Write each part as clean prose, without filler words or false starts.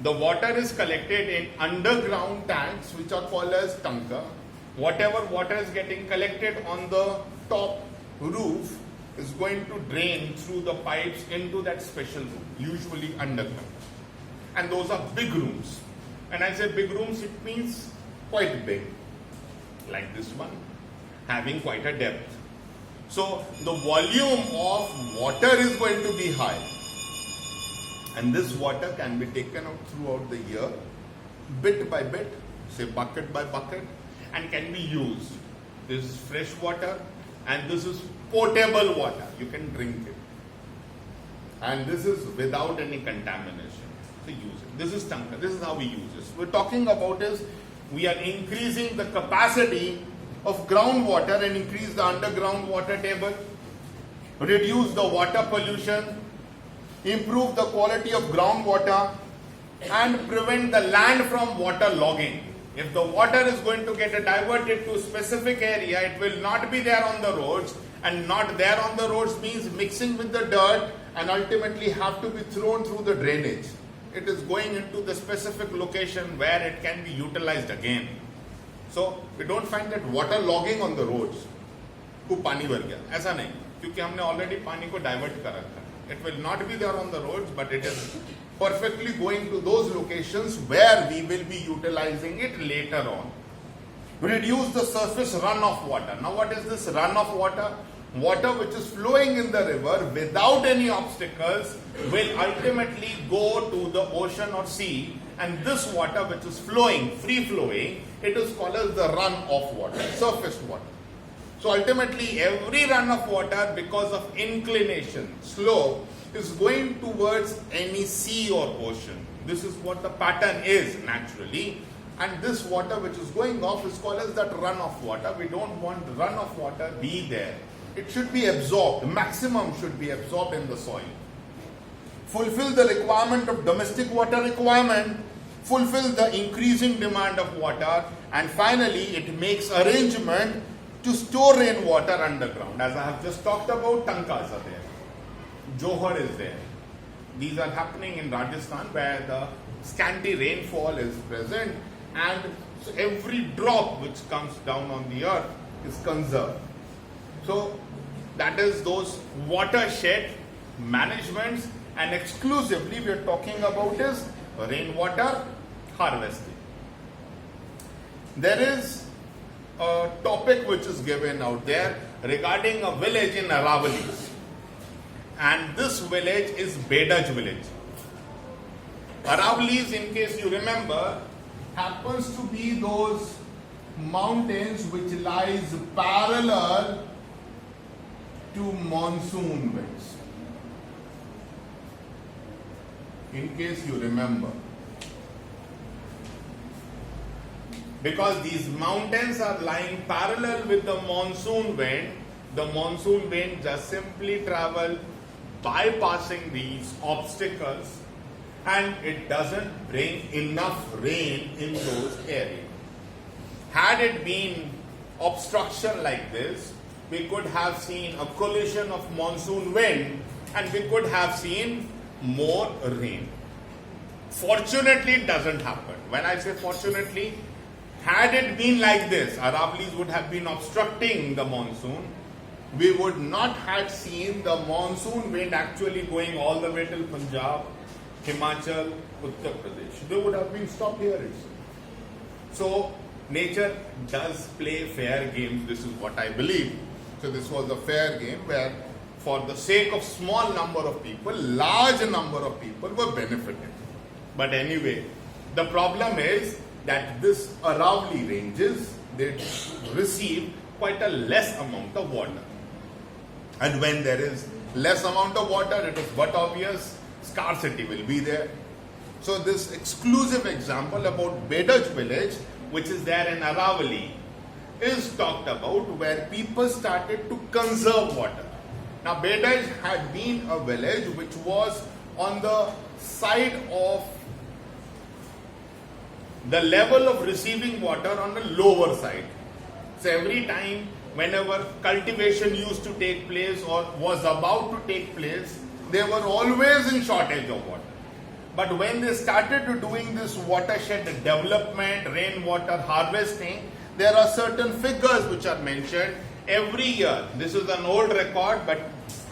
The water is collected in underground tanks which are called as Tanka. Whatever water is getting collected on the top roof is going to drain through the pipes into that special room, usually underground. And those are big rooms. And I say big rooms, it means quite big, like this one, having quite a depth. So the volume of water is going to be high. And this water can be taken out throughout the year, bit by bit, say bucket by bucket, and can be used. This is fresh water and this is potable water. You can drink it. And this is without any contamination. So use it. This is Tanka. This is how we use this. We're talking about is we are increasing the capacity of groundwater and increase the underground water table, reduce the water pollution, improve the quality of groundwater, and prevent the land from water logging. If the water is going to get diverted to a specific area, it will not be there on the roads, and not there on the roads means mixing with the dirt and ultimately have to be thrown through the drainage. It is going into the specific location where it can be utilized again. So we don't find that water logging on the roads. को पानी भर गया, ऐसा नहीं, क्योंकि हमने already पानी को divert कर रखा है. It will not be there on the roads, but it is perfectly going to those locations where we will be utilizing it later on. Reduce the surface runoff water. Now what is this runoff water? Water which is flowing in the river without any obstacles will ultimately go to the ocean or sea, and this water which is flowing, free flowing, it is called as the runoff water, surface water. So ultimately every runoff water, because of inclination, slope, is going towards any sea or ocean. This is what the pattern is naturally. And this water which is going off is called as that runoff water. We don't want runoff water be there. It should be absorbed. The maximum should be absorbed in the soil. Fulfill the requirement of domestic water requirement. Fulfill the increasing demand of water. And finally, it makes arrangement to store rainwater underground. As I have just talked about, Tankas are there. Johar is there. These are happening in Rajasthan where the scanty rainfall is present, and so every drop which comes down on the earth is conserved. So that is those watershed managements, and exclusively we are talking about is rainwater harvesting. There is a topic which is given out there regarding a village in Aravallis, and this village is Bedaj village. Aravallis, in case you remember, happens to be those mountains which lies parallel to monsoon winds. In case you remember. Because these mountains are lying parallel with the monsoon wind just simply travel bypassing these obstacles, and it doesn't bring enough rain in those areas. Had it been obstruction like this, we could have seen a collision of monsoon wind and we could have seen more rain. Fortunately, it doesn't happen. When I say fortunately, had it been like this, Aravallis would have been obstructing the monsoon. We would not have seen the monsoon wind actually going all the way till Punjab, Himachal, Uttar Pradesh. They would have been stopped here itself. So nature does play fair games. This is what I believe. So this was a fair game where, for the sake of small number of people, large number of people were benefited. But anyway, the problem is that this Aravalli ranges, they receive quite a less amount of water. And when there is less amount of water, it is but obvious scarcity will be there. So this exclusive example about Bedaj village, which is there in Aravalli, is talked about where people started to conserve water. Now Bedaj had been a village which was on the side of the level of receiving water on the lower side. So every time whenever cultivation used to take place or was about to take place, they were always in shortage of water. But when they started doing this watershed development, rainwater harvesting, there are certain figures which are mentioned every year. This is an old record, but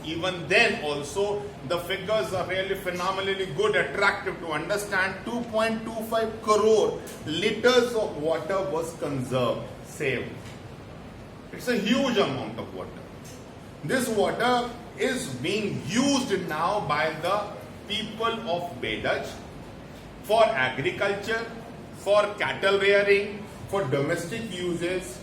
even then also the figures are really phenomenally good, attractive to understand. 2.25 crore liters of water was conserved, saved. It's a huge amount of water. This water is being used now by the people of Bedaj for agriculture, for cattle rearing, for domestic uses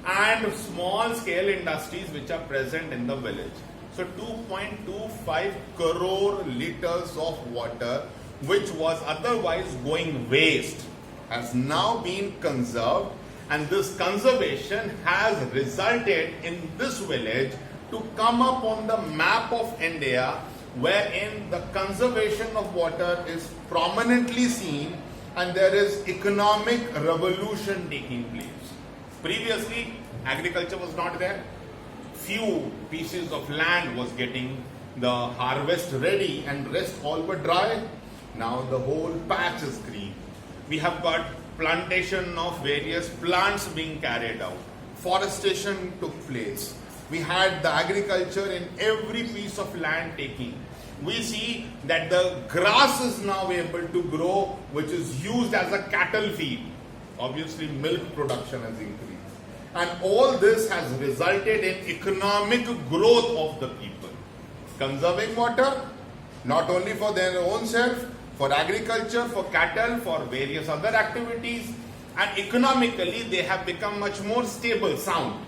and small scale industries which are present in the village. So 2.25 crore liters of water which was otherwise going waste has now been conserved, and this conservation has resulted in this village to come up on the map of India, wherein the conservation of water is prominently seen and there is economic revolution taking place. Previously, agriculture was not there. Few pieces of land was getting the harvest ready and rest all were dry. Now the whole patch is green. We have got plantation of various plants being carried out. Forestation took place. We had the agriculture in every piece of land taking. We see that the grass is now able to grow, which is used as a cattle feed. Obviously, milk production has increased. And all this has resulted in economic growth of the people. Conserving water, not only for their own self, for agriculture, for cattle, for various other activities, and economically they have become much more stable, sound,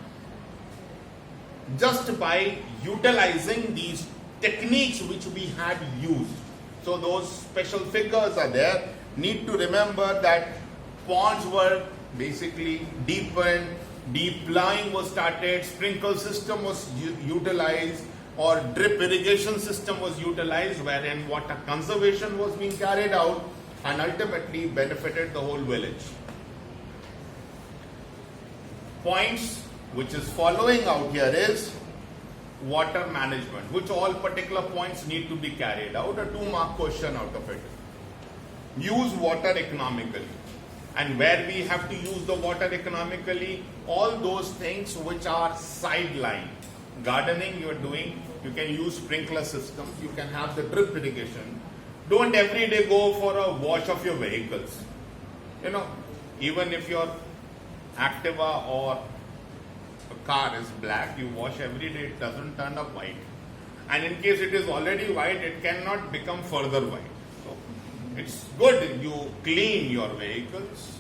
just by utilizing these techniques which we had used. So those special figures are there. Need to remember that ponds were basically deepened, deep plowing was started, sprinkle system was utilized, or drip irrigation system was utilized, wherein water conservation was being carried out and ultimately benefited the whole village. Points which is following out here is water management, which all particular points need to be carried out. A 2-mark question out of it. Use water economically. And where we have to use the water economically, all those things which are sideline. Gardening you are doing, you can use sprinkler systems, you can have the drip irrigation. Don't every day go for a wash of your vehicles. You know, even if your Activa or a car is black, you wash every day, it doesn't turn up white. And in case it is already white, it cannot become further white. So it's good you clean your vehicles,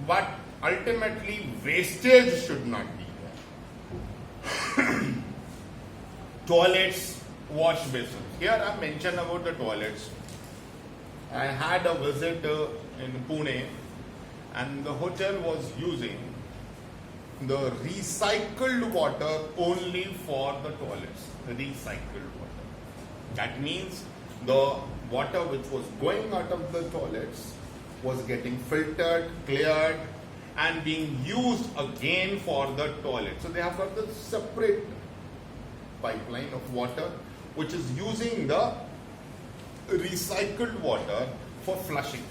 but ultimately wastage should not be there. Toilets, wash basins. Here I mentioned about the toilets. I had a visit in Pune, and the hotel was using the recycled water only for the toilets. Recycled water. That means the water which was going out of the toilets was getting filtered, cleared, and being used again for the toilet. So they have got the separate pipeline of water which is using the recycled water for flushing.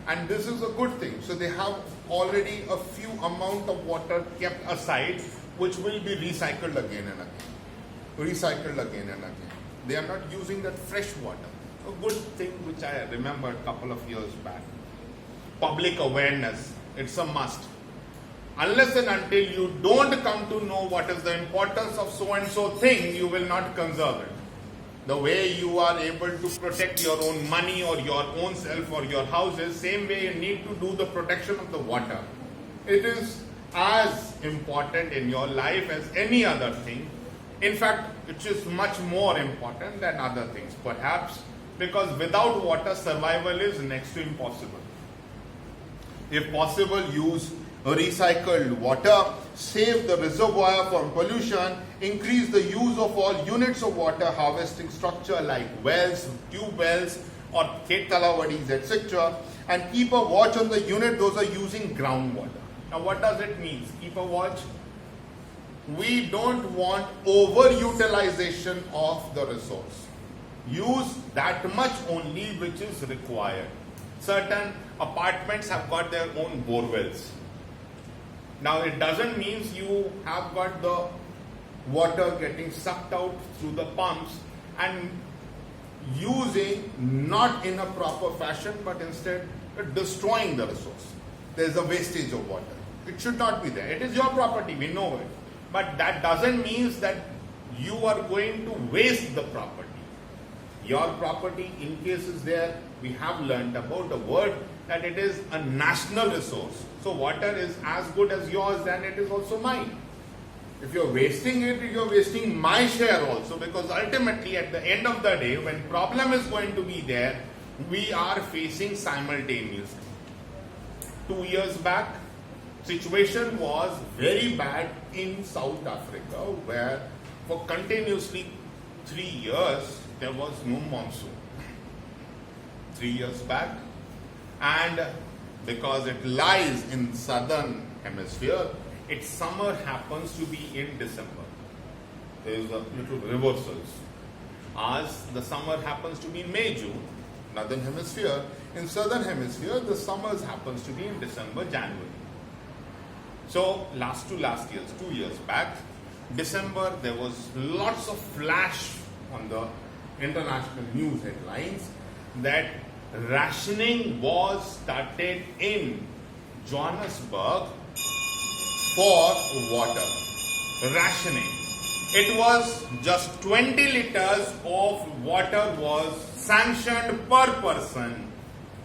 And this is a good thing. So they have already a few amount of water kept aside which will be recycled again and again. Recycled again and again. They are not using that fresh water. A good thing which I remember a couple of years back. Public awareness. It's a must. Unless and until you don't come to know what is the importance of so and so thing, you will not conserve it. The way you are able to protect your own money or your own self or your houses, same way you need to do the protection of the water. It is as important in your life as any other thing. In fact, it is much more important than other things, perhaps, because without water, survival is next to impossible. If possible, use recycled water, save the reservoir from pollution, increase the use of all units of water harvesting structure like wells, tube wells, or khet talawadis, etc. And keep a watch on the unit those are using groundwater. Now what does it mean? Keep a watch. We don't want overutilization of the resource. use that much only which is required. Certain apartments have got their own borewells. Now it doesn't mean you have got the water getting sucked out through the pumps and using not in a proper fashion, but instead destroying the resource. There is a wastage of water. It should not be there. It is your property, we know it. But that doesn't mean that you are going to waste the property. Your property, in case is there, we have learnt about the word that it is a national resource. So water is as good as yours, then it is also mine. If you're wasting it, you're wasting my share also, because ultimately at the end of the day, when problem is going to be there, we are facing simultaneously. 2 years back, situation was very bad in South Africa, where for continuously 3 years there was no monsoon. 3 years back, and because it lies in southern hemisphere, its summer happens to be in December. There is a little reversals. As the summer happens to be in May, June, northern hemisphere. In southern hemisphere, the summers happens to be in December, January. So last years, 2 years back, December, there was lots of flash on the international news headlines that rationing was started in Johannesburg for water. Rationing. It was just 20 liters of water was sanctioned per person.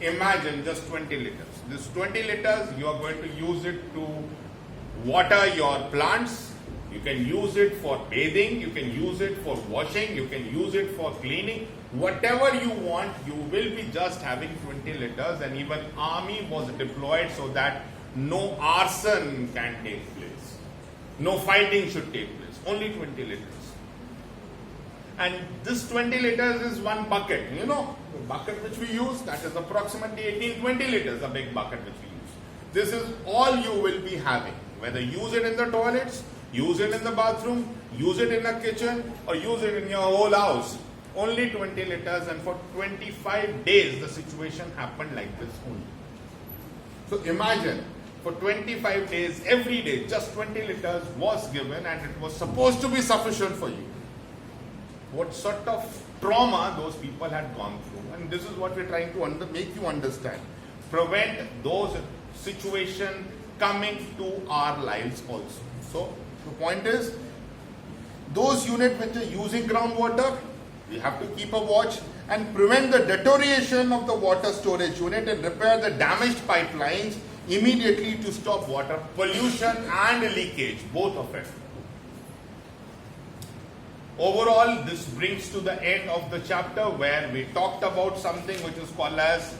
Imagine just 20 liters. This 20 liters, you are going to use it to water your plants. You can use it for bathing, you can use it for washing, you can use it for cleaning. Whatever you want, you will be just having 20 liters, and even army was deployed so that no arson can take place. No fighting should take place. Only 20 liters. And this 20 liters is one bucket. You know, the bucket which we use, that is approximately 18-20 liters, a big bucket which we use. This is all you will be having. Whether use it in the toilets, use it in the bathroom, use it in a kitchen, or use it in your whole house. Only 20 liters, and for 25 days the situation happened like this only. So imagine, for 25 days, every day, just 20 liters was given, and it was supposed to be sufficient for you. What sort of trauma those people had gone through. And this is what we're trying to make you understand. Prevent those situations coming to our lives also. So the point is, those units which are using groundwater, we have to keep a watch and prevent the deterioration of the water storage unit and repair the damaged pipelines immediately to stop water pollution and leakage, both of it. Overall, this brings to the end of the chapter where we talked about something which is called as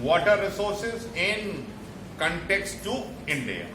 water resources in context to India.